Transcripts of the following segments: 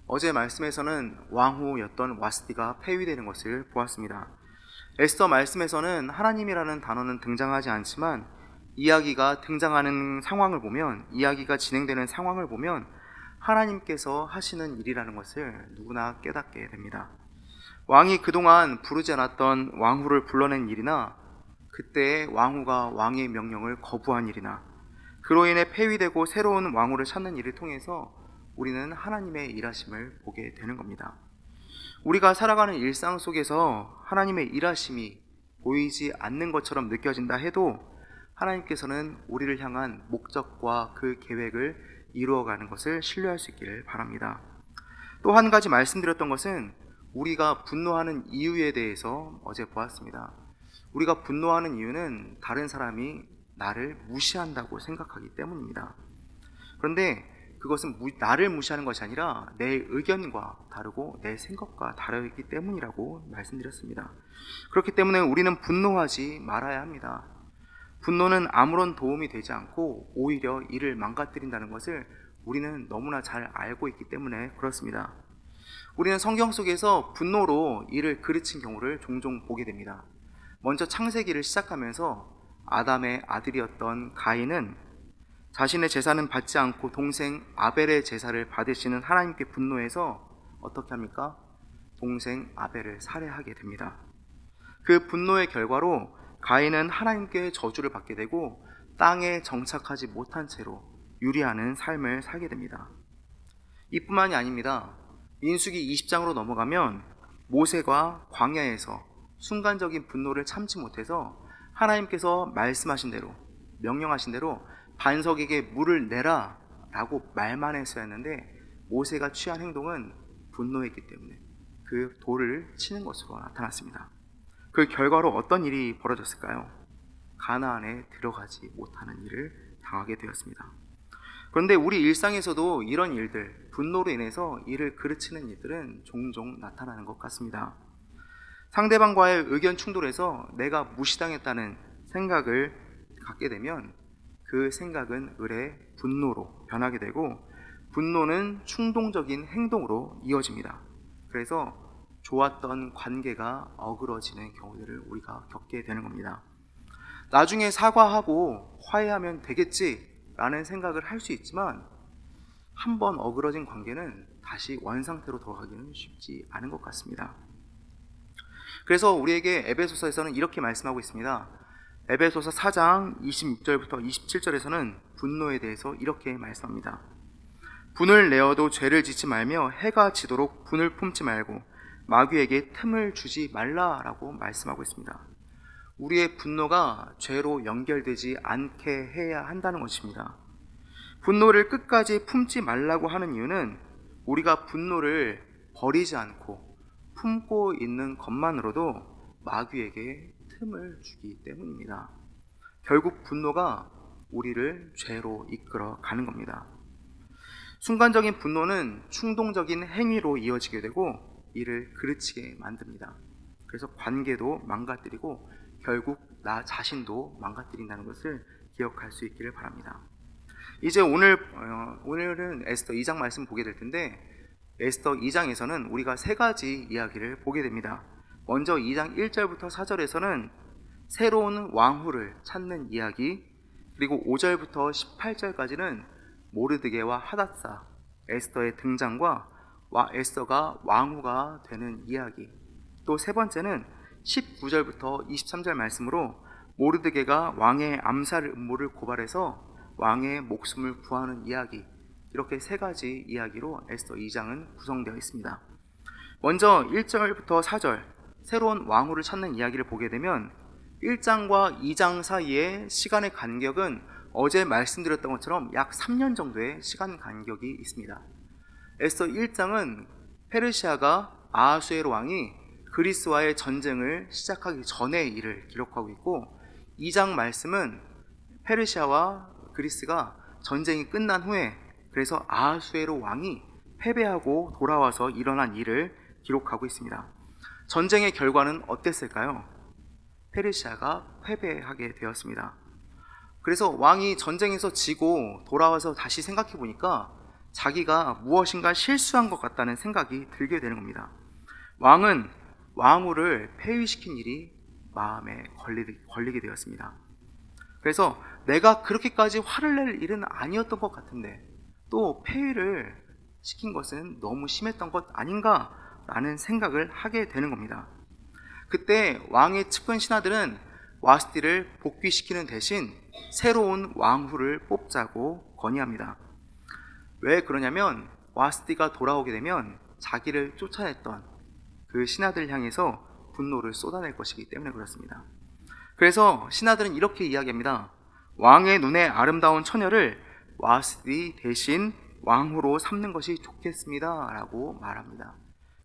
어제 말씀에서는 왕후였던 와스티가 폐위되는 것을 보았습니다. 에스더 말씀에서는 하나님이라는 단어는 등장하지 않지만 이야기가 등장하는 상황을 보면, 이야기가 진행되는 상황을 보면 하나님께서 하시는 일이라는 것을 누구나 깨닫게 됩니다. 왕이 그동안 부르지 않았던 왕후를 불러낸 일이나, 그때 왕후가 왕의 명령을 거부한 일이나, 그로 인해 폐위되고 새로운 왕후를 찾는 일을 통해서 우리는 하나님의 일하심을 보게 되는 겁니다. 우리가 살아가는 일상 속에서 하나님의 일하심이 보이지 않는 것처럼 느껴진다 해도 하나님께서는 우리를 향한 목적과 그 계획을 이루어가는 것을 신뢰할 수 있기를 바랍니다. 또 한 가지 말씀드렸던 것은 우리가 분노하는 이유에 대해서 어제 보았습니다. 우리가 분노하는 이유는 다른 사람이 나를 무시한다고 생각하기 때문입니다. 그런데 그것은 나를 무시하는 것이 아니라 내 의견과 다르고 내 생각과 다르기 때문이라고 말씀드렸습니다. 그렇기 때문에 우리는 분노하지 말아야 합니다. 분노는 아무런 도움이 되지 않고 오히려 일을 망가뜨린다는 것을 우리는 너무나 잘 알고 있기 때문에 그렇습니다. 우리는 성경 속에서 분노로 일을 그르친 경우를 종종 보게 됩니다. 먼저 창세기를 시작하면서 아담의 아들이었던 가인은 자신의 제사는 받지 않고 동생 아벨의 제사를 받으시는 하나님께 분노해서 어떻게 합니까? 동생 아벨을 살해하게 됩니다. 그 분노의 결과로 가인은 하나님께 저주를 받게 되고 땅에 정착하지 못한 채로 유리하는 삶을 살게 됩니다. 이뿐만이 아닙니다. 민수기 20장으로 넘어가면 모세가 광야에서 순간적인 분노를 참지 못해서 하나님께서 말씀하신 대로, 명령하신 대로 반석에게 물을 내라 라고 말만 했어야 했는데 모세가 취한 행동은 분노했기 때문에 그 돌을 치는 것으로 나타났습니다. 그 결과로 어떤 일이 벌어졌을까요? 가나안에 들어가지 못하는 일을 당하게 되었습니다. 그런데 우리 일상에서도 이런 일들, 분노로 인해서 일을 그르치는 일들은 종종 나타나는 것 같습니다. 상대방과의 의견 충돌에서 내가 무시당했다는 생각을 갖게 되면 그 생각은 을의 분노로 변하게 되고 분노는 충동적인 행동으로 이어집니다. 그래서 좋았던 관계가 어그러지는 경우들을 우리가 겪게 되는 겁니다. 나중에 사과하고 화해하면 되겠지라는 생각을 할 수 있지만 한번 어그러진 관계는 다시 원상태로 돌아가기는 쉽지 않은 것 같습니다. 그래서 우리에게 에베소서에서는 이렇게 말씀하고 있습니다. 에베소서 4장 26절부터 27절에서는 분노에 대해서 이렇게 말씀합니다. 분을 내어도 죄를 짓지 말며 해가 지도록 분을 품지 말고 마귀에게 틈을 주지 말라라고 말씀하고 있습니다. 우리의 분노가 죄로 연결되지 않게 해야 한다는 것입니다. 분노를 끝까지 품지 말라고 하는 이유는 우리가 분노를 버리지 않고 품고 있는 것만으로도 마귀에게 틈을 주기 때문입니다. 결국 분노가 우리를 죄로 이끌어 가는 겁니다. 순간적인 분노는 충동적인 행위로 이어지게 되고 이를 그르치게 만듭니다. 그래서 관계도 망가뜨리고 결국 나 자신도 망가뜨린다는 것을 기억할 수 있기를 바랍니다. 이제 오늘은 에스더 2장 말씀 보게 될 텐데 에스더 2장에서는 우리가 세 가지 이야기를 보게 됩니다. 먼저 2장 1절부터 4절에서는 새로운 왕후를 찾는 이야기, 그리고 5절부터 18절까지는 모르드게와 하닷사, 에스더의 등장과 에스더가 왕후가 되는 이야기, 또 세 번째는 19절부터 23절 말씀으로 모르드게가 왕의 암살 음모를 고발해서 왕의 목숨을 구하는 이야기, 이렇게 세 가지 이야기로 에스더 2장은 구성되어 있습니다. 먼저 1절부터 4절 새로운 왕후를 찾는 이야기를 보게 되면 1장과 2장 사이의 시간의 간격은 어제 말씀드렸던 것처럼 약 3년 정도의 시간 간격이 있습니다. 에스더 1장은 페르시아가 아하수에로 왕이 그리스와의 전쟁을 시작하기 전의 일을 기록하고 있고 2장 말씀은 페르시아와 그리스가 전쟁이 끝난 후에, 그래서 아하수에로 왕이 패배하고 돌아와서 일어난 일을 기록하고 있습니다. 전쟁의 결과는 어땠을까요? 페르시아가 패배하게 되었습니다. 그래서 왕이 전쟁에서 지고 돌아와서 다시 생각해 보니까 자기가 무엇인가 실수한 것 같다는 생각이 들게 되는 겁니다. 왕은 왕후를 폐위시킨 일이 마음에 걸리게 되었습니다. 그래서 내가 그렇게까지 화를 낼 일은 아니었던 것 같은데 또 폐위를 시킨 것은 너무 심했던 것 아닌가라는 생각을 하게 되는 겁니다. 그때 왕의 측근 신하들은 와스티를 복귀시키는 대신 새로운 왕후를 뽑자고 건의합니다. 왜 그러냐면 와스티가 돌아오게 되면 자기를 쫓아냈던 그 신하들 향해서 분노를 쏟아낼 것이기 때문에 그렇습니다. 그래서 신하들은 이렇게 이야기합니다. 왕의 눈에 아름다운 처녀를 와스티 대신 왕후로 삼는 것이 좋겠습니다 라고 말합니다.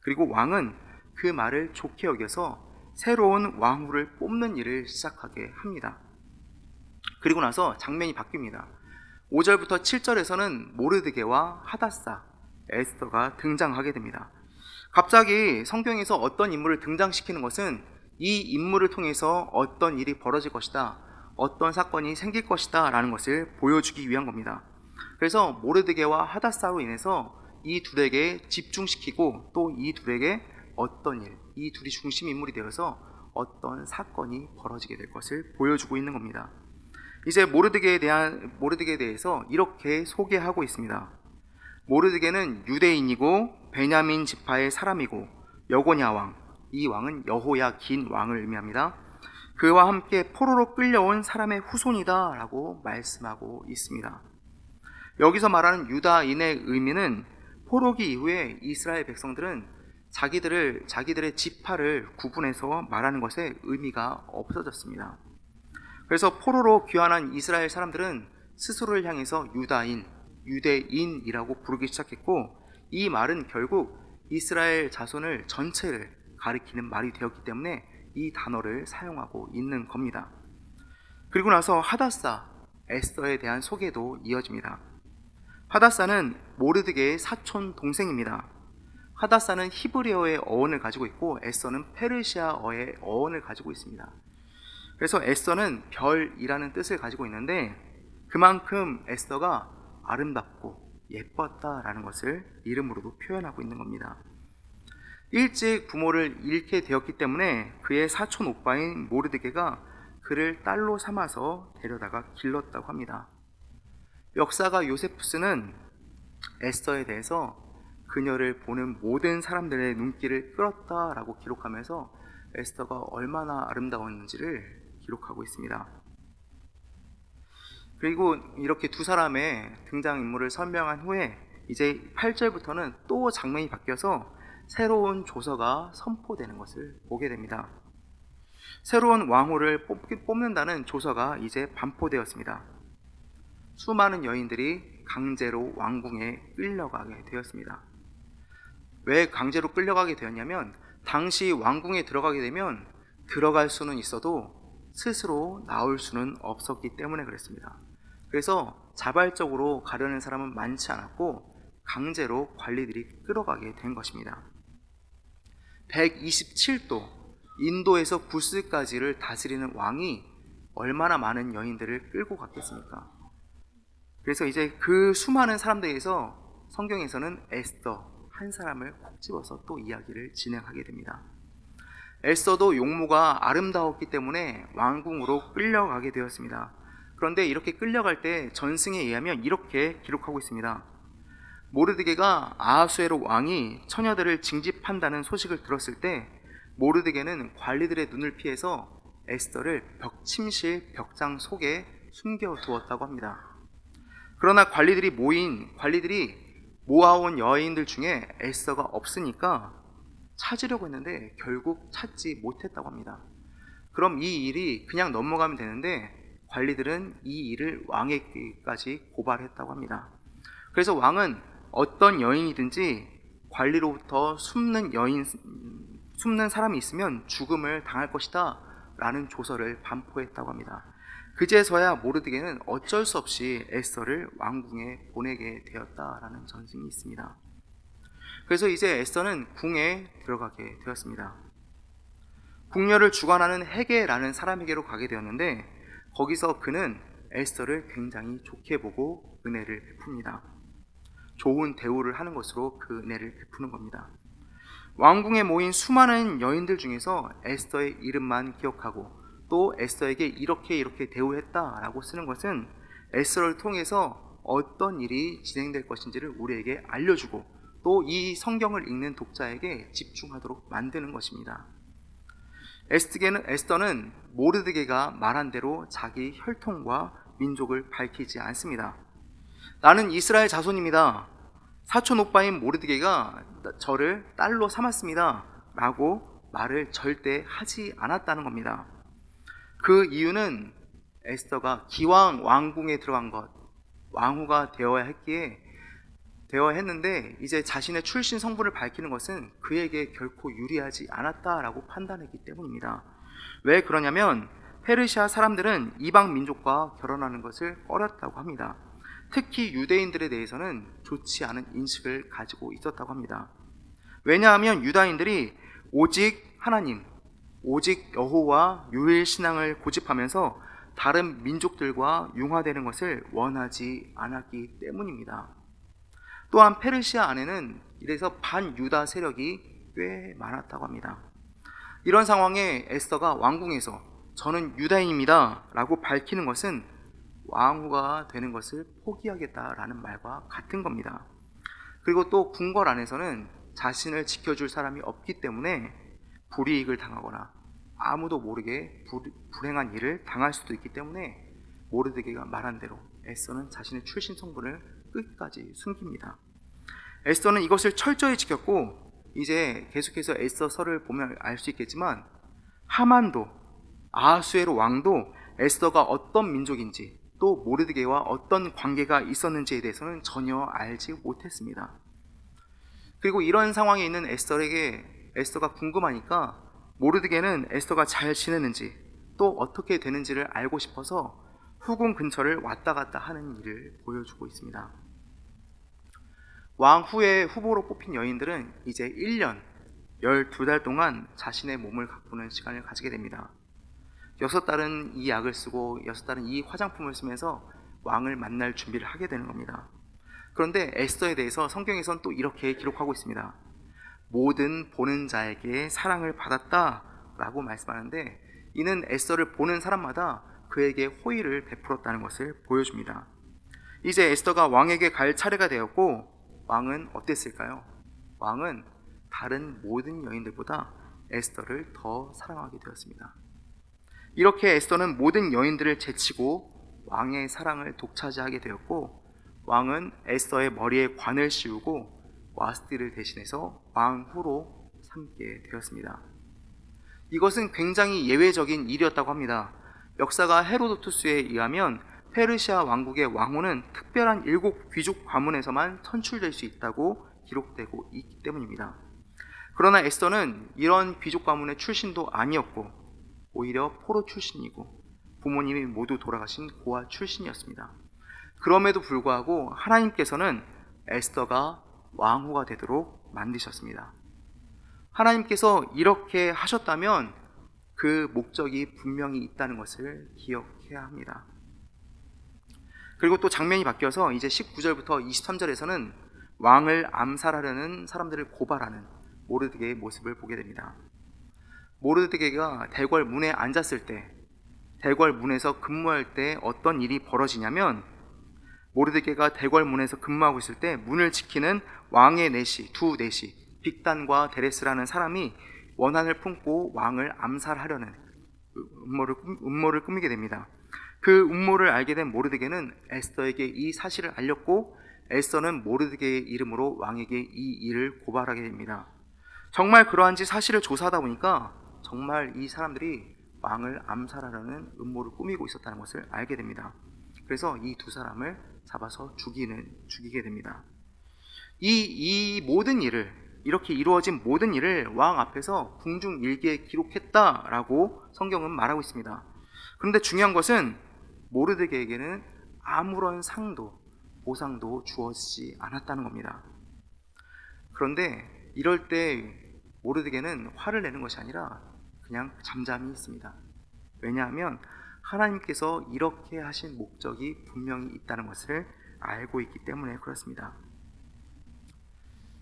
그리고 왕은 그 말을 좋게 여겨서 새로운 왕후를 뽑는 일을 시작하게 합니다. 그리고 나서 장면이 바뀝니다. 5절부터 7절에서는 모르드게와 하다사, 에스더가 등장하게 됩니다. 갑자기 성경에서 어떤 인물을 등장시키는 것은 이 인물을 통해서 어떤 일이 벌어질 것이다, 어떤 사건이 생길 것이다 라는 것을 보여주기 위한 겁니다. 그래서 모르드게와 하다사로 인해서 이 둘에게 집중시키고 또 이 둘에게 어떤 일, 이 둘이 중심 인물이 되어서 어떤 사건이 벌어지게 될 것을 보여주고 있는 겁니다. 이제 모르드게에 대해서 이렇게 소개하고 있습니다. 모르드게는 유대인이고 베냐민 지파의 사람이고 여고냐 왕, 이 왕은 여호야긴 왕을 의미합니다. 그와 함께 포로로 끌려온 사람의 후손이다 라고 말씀하고 있습니다. 여기서 말하는 유다인의 의미는 포로기 이후에 이스라엘 백성들은 자기들의 지파를 구분해서 말하는 것에 의미가 없어졌습니다. 그래서 포로로 귀환한 이스라엘 사람들은 스스로를 향해서 유대인이라고 부르기 시작했고, 이 말은 결국 이스라엘 자손을 전체를 가리키는 말이 되었기 때문에 이 단어를 사용하고 있는 겁니다. 그리고 나서 하다사, 에스더에 대한 소개도 이어집니다. 하다사는 모르드게의 사촌 동생입니다. 하다사는 히브리어의 어원을 가지고 있고 에스더는 페르시아어의 어원을 가지고 있습니다. 그래서 에스더는 별이라는 뜻을 가지고 있는데 그만큼 에스더가 아름답고 예뻤다라는 것을 이름으로도 표현하고 있는 겁니다. 일찍 부모를 잃게 되었기 때문에 그의 사촌 오빠인 모르드게가 그를 딸로 삼아서 데려다가 길렀다고 합니다. 역사가 요세푸스는 에스더에 대해서 그녀를 보는 모든 사람들의 눈길을 끌었다라고 기록하면서 에스더가 얼마나 아름다웠는지를 기록하고 있습니다. 그리고 이렇게 두 사람의 등장인물을 설명한 후에 이제 8절부터는 또 장면이 바뀌어서 새로운 조서가 선포되는 것을 보게 됩니다. 새로운 왕후를 뽑는다는 조서가 이제 반포되었습니다. 수많은 여인들이 강제로 왕궁에 끌려가게 되었습니다. 왜 강제로 끌려가게 되었냐면 당시 왕궁에 들어가게 되면 들어갈 수는 있어도 스스로 나올 수는 없었기 때문에 그랬습니다. 그래서 자발적으로 가려는 사람은 많지 않았고 강제로 관리들이 끌어가게 된 것입니다. 127도 인도에서 구스까지를 다스리는 왕이 얼마나 많은 여인들을 끌고 갔겠습니까? 그래서 이제 그 수많은 사람들에서 성경에서는 에스더 한 사람을 콕 집어서 또 이야기를 진행하게 됩니다. 에스더도 용모가 아름다웠기 때문에 왕궁으로 끌려가게 되었습니다. 그런데 이렇게 끌려갈 때 전승에 의하면 이렇게 기록하고 있습니다. 모르드게가 아하수에로 왕이 처녀들을 징집한다는 소식을 들었을 때 모르드게는 관리들의 눈을 피해서 에스더를 벽침실 벽장 속에 숨겨두었다고 합니다. 그러나 관리들이 모아온 여인들 중에 에스더가 없으니까 찾으려고 했는데 결국 찾지 못했다고 합니다. 그럼 이 일이 그냥 넘어가면 되는데 관리들은 이 일을 왕에게까지 고발했다고 합니다. 그래서 왕은 어떤 여인이든지 관리로부터 숨는 사람이 있으면 죽음을 당할 것이다 라는 조서를 반포했다고 합니다. 그제서야 모르드게는 어쩔 수 없이 에스더를 왕궁에 보내게 되었다라는 전승이 있습니다. 그래서 이제 에스더는 궁에 들어가게 되었습니다. 궁녀를 주관하는 헤게라는 사람에게로 가게 되었는데 거기서 그는 에스더를 굉장히 좋게 보고 은혜를 베풉니다. 좋은 대우를 하는 것으로 그 은혜를 베푸는 겁니다. 왕궁에 모인 수많은 여인들 중에서 에스더의 이름만 기억하고 또 에스더에게 이렇게 대우했다라고 쓰는 것은 에스더를 통해서 어떤 일이 진행될 것인지를 우리에게 알려주고 또 이 성경을 읽는 독자에게 집중하도록 만드는 것입니다. 에스더는 모르드게가 말한 대로 자기 혈통과 민족을 밝히지 않습니다. 나는 이스라엘 자손입니다. 사촌 오빠인 모르드게가 저를 딸로 삼았습니다. 라고 말을 절대 하지 않았다는 겁니다. 그 이유는 에스더가 기왕 왕궁에 들어간 것, 왕후가 되어야 했는데 이제 자신의 출신 성분을 밝히는 것은 그에게 결코 유리하지 않았다라고 판단했기 때문입니다. 왜 그러냐면 페르시아 사람들은 이방 민족과 결혼하는 것을 꺼렸다고 합니다. 특히 유대인들에 대해서는 좋지 않은 인식을 가지고 있었다고 합니다. 왜냐하면 유다인들이 오직 하나님, 오직 여호와 유일 신앙을 고집하면서 다른 민족들과 융화되는 것을 원하지 않았기 때문입니다. 또한 페르시아 안에는 이래서 반유다 세력이 꽤 많았다고 합니다. 이런 상황에 에스더가 왕궁에서 저는 유다인입니다 라고 밝히는 것은 왕후가 되는 것을 포기하겠다라는 말과 같은 겁니다. 그리고 또 궁궐 안에서는 자신을 지켜줄 사람이 없기 때문에 불이익을 당하거나 아무도 모르게 불행한 일을 당할 수도 있기 때문에 모르드게가 말한 대로 에스더는 자신의 출신 성분을 끝까지 숨깁니다. 에스더는 이것을 철저히 지켰고 이제 계속해서 에스더서를 보면 알 수 있겠지만 하만도 아하수에로 왕도 에스더가 어떤 민족인지 또 모르드게와 어떤 관계가 있었는지에 대해서는 전혀 알지 못했습니다. 그리고 이런 상황에 있는 에스더가 궁금하니까 모르드게는 에스더가 잘 지내는지 또 어떻게 되는지를 알고 싶어서 후궁 근처를 왔다 갔다 하는 일을 보여주고 있습니다. 왕후의 후보로 뽑힌 여인들은 이제 1년 12달 동안 자신의 몸을 가꾸는 시간을 가지게 됩니다. 6달은 이 약을 쓰고 6달은 이 화장품을 쓰면서 왕을 만날 준비를 하게 되는 겁니다. 그런데 에스더에 대해서 성경에서는 또 이렇게 기록하고 있습니다. 모든 보는 자에게 사랑을 받았다 라고 말씀하는데 이는 에스더를 보는 사람마다 그에게 호의를 베풀었다는 것을 보여줍니다. 이제 에스더가 왕에게 갈 차례가 되었고 왕은 어땠을까요? 왕은 다른 모든 여인들보다 에스더를 더 사랑하게 되었습니다. 이렇게 에스더는 모든 여인들을 제치고 왕의 사랑을 독차지하게 되었고 왕은 에스더의 머리에 관을 씌우고 와스티를 대신해서 왕후로 삼게 되었습니다. 이것은 굉장히 예외적인 일이었다고 합니다. 역사가 헤로도투스에 의하면 페르시아 왕국의 왕후는 특별한 7 귀족 가문에서만 선출될 수 있다고 기록되고 있기 때문입니다. 그러나 에스더는 이런 귀족 가문의 출신도 아니었고 오히려 포로 출신이고 부모님이 모두 돌아가신 고아 출신이었습니다. 그럼에도 불구하고 하나님께서는 에스더가 왕후가 되도록 만드셨습니다. 하나님께서 이렇게 하셨다면 그 목적이 분명히 있다는 것을 기억해야 합니다. 그리고 또 장면이 바뀌어서 이제 19절부터 23절에서는 왕을 암살하려는 사람들을 고발하는 모르드게의 모습을 보게 됩니다. 모르드게가 대궐 문에 앉았을 때, 대궐 문에서 근무할 때 어떤 일이 벌어지냐면 모르드게가 대궐 문에서 근무하고 있을 때 문을 지키는 왕의 내시, 두 내시, 빅단과 데레스라는 사람이 원한을 품고 왕을 암살하려는 음모를 꾸미게 됩니다. 그 음모를 알게 된 모르드게는 에스더에게 이 사실을 알렸고 에스더는 모르드게의 이름으로 왕에게 이 일을 고발하게 됩니다. 정말 그러한지 사실을 조사하다 보니까 정말 이 사람들이 왕을 암살하려는 음모를 꾸미고 있었다는 것을 알게 됩니다. 그래서 이 두 사람을 잡아서 죽이게 됩니다. 이 모든 일을, 이렇게 이루어진 모든 일을 왕 앞에서 궁중일기에 기록했다라고 성경은 말하고 있습니다. 그런데 중요한 것은 모르드게에게는 아무런 상도 보상도 주어지지 않았다는 겁니다. 그런데 이럴 때 모르드게는 화를 내는 것이 아니라 그냥 잠잠히 있습니다. 왜냐하면 하나님께서 이렇게 하신 목적이 분명히 있다는 것을 알고 있기 때문에 그렇습니다.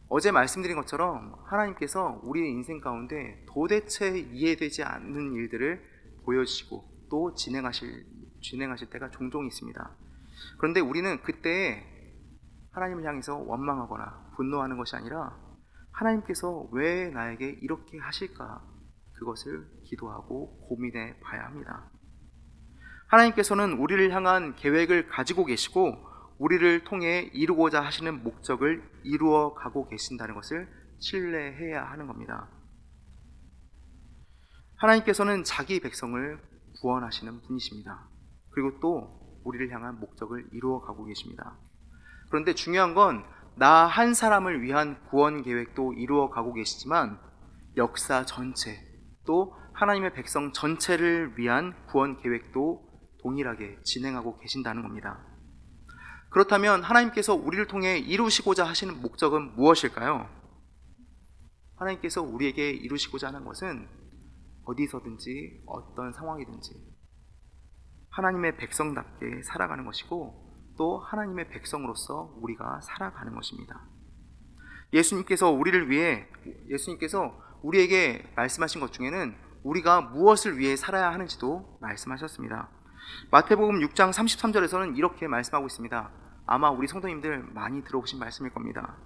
어제 말씀드린 것처럼 하나님께서 우리의 인생 가운데 도대체 이해되지 않는 일들을 보여주시고 또 진행하실 때가 종종 있습니다. 그런데 우리는 그때 하나님을 향해서 원망하거나 분노하는 것이 아니라 하나님께서 왜 나에게 이렇게 하실까? 그것을 기도하고 고민해 봐야 합니다. 하나님께서는 우리를 향한 계획을 가지고 계시고 우리를 통해 이루고자 하시는 목적을 이루어 가고 계신다는 것을 신뢰해야 하는 겁니다. 하나님께서는 자기 백성을 구원하시는 분이십니다. 그리고 또 우리를 향한 목적을 이루어 가고 계십니다. 그런데 중요한 건 나 한 사람을 위한 구원 계획도 이루어 가고 계시지만 역사 전체 또 하나님의 백성 전체를 위한 구원 계획도 동일하게 진행하고 계신다는 겁니다. 그렇다면 하나님께서 우리를 통해 이루시고자 하시는 목적은 무엇일까요? 하나님께서 우리에게 이루시고자 하는 것은 어디서든지 어떤 상황이든지 하나님의 백성답게 살아가는 것이고 또 하나님의 백성으로서 우리가 살아가는 것입니다. 예수님께서 우리에게 말씀하신 것 중에는 우리가 무엇을 위해 살아야 하는지도 말씀하셨습니다. 마태복음 6장 33절에서는 이렇게 말씀하고 있습니다. 아마 우리 성도님들 많이 들어보신 말씀일 겁니다.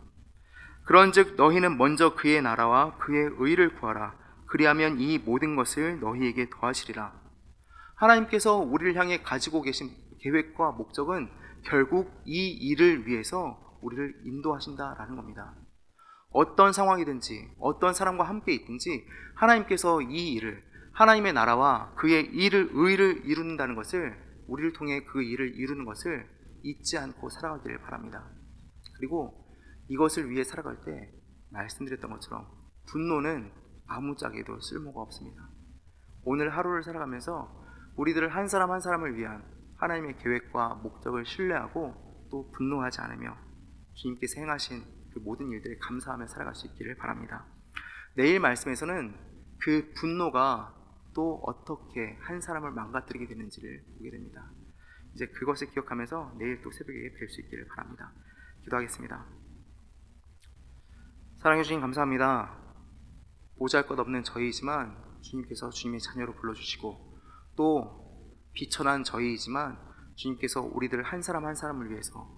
그런즉 너희는 먼저 그의 나라와 그의 의를 구하라. 그리하면 이 모든 것을 너희에게 더하시리라. 하나님께서 우리를 향해 가지고 계신 계획과 목적은 결국 이 일을 위해서 우리를 인도하신다라는 겁니다. 어떤 상황이든지 어떤 사람과 함께 있든지 하나님께서 이 일을 하나님의 나라와 그의 의를 이룬다는 것을 우리를 통해 그 일을 이루는 것을 잊지 않고 살아가기를 바랍니다. 그리고 이것을 위해 살아갈 때 말씀드렸던 것처럼 분노는 아무짝에도 쓸모가 없습니다. 오늘 하루를 살아가면서 우리들 한 사람 한 사람을 위한 하나님의 계획과 목적을 신뢰하고 또 분노하지 않으며 주님께서 행하신 그 모든 일들에 감사하며 살아갈 수 있기를 바랍니다. 내일 말씀에서는 그 분노가 또 어떻게 한 사람을 망가뜨리게 되는지를 보게 됩니다. 이제 그것을 기억하면서 내일 또 새벽에 뵐 수 있기를 바랍니다. 기도하겠습니다. 사랑해 주님 감사합니다. 보잘것없는 저희이지만 주님께서 주님의 자녀로 불러주시고 또 비천한 저희이지만 주님께서 우리들 한 사람 한 사람을 위해서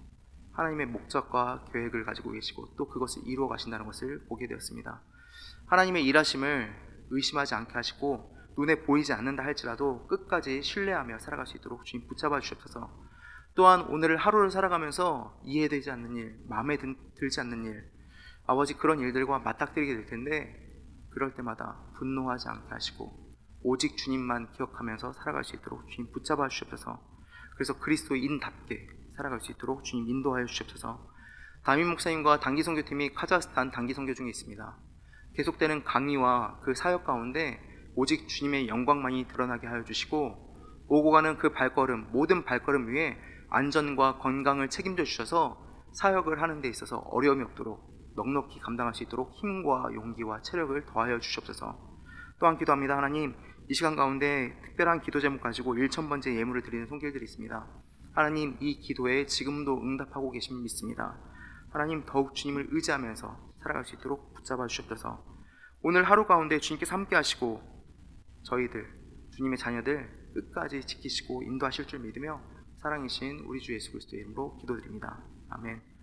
하나님의 목적과 계획을 가지고 계시고 또 그것을 이루어 가신다는 것을 보게 되었습니다. 하나님의 일하심을 의심하지 않게 하시고 눈에 보이지 않는다 할지라도 끝까지 신뢰하며 살아갈 수 있도록 주님 붙잡아 주시옵소서. 또한 오늘 하루를 살아가면서 이해되지 않는 일, 마음에 들지 않는 일, 아버지 그런 일들과 맞닥뜨리게 될 텐데 그럴 때마다 분노하지 않게 하시고 오직 주님만 기억하면서 살아갈 수 있도록 주님 붙잡아 주시옵소서. 그래서 그리스도인답게 살아갈 수 있도록 주님 인도하여 주시옵소서. 담임 목사님과 단기선교팀이 카자흐스탄 단기선교 중에 있습니다. 계속되는 강의와 그 사역 가운데 오직 주님의 영광만이 드러나게 하여 주시고 오고 가는 그 발걸음, 모든 발걸음 위에 안전과 건강을 책임져 주셔서 사역을 하는 데 있어서 어려움이 없도록 넉넉히 감당할 수 있도록 힘과 용기와 체력을 더하여 주시옵소서. 또한 기도합니다. 하나님, 이 시간 가운데 특별한 기도 제목 가지고 1000번째 예물을 드리는 손길들이 있습니다. 하나님, 이 기도에 지금도 응답하고 계심을 믿습니다. 하나님, 더욱 주님을 의지하면서 살아갈 수 있도록 붙잡아 주시옵소서. 오늘 하루 가운데 주님께서 함께 하시고 저희들, 주님의 자녀들 끝까지 지키시고 인도하실 줄 믿으며 사랑이신 우리 주 예수 그리스도의 이름으로 기도드립니다. 아멘.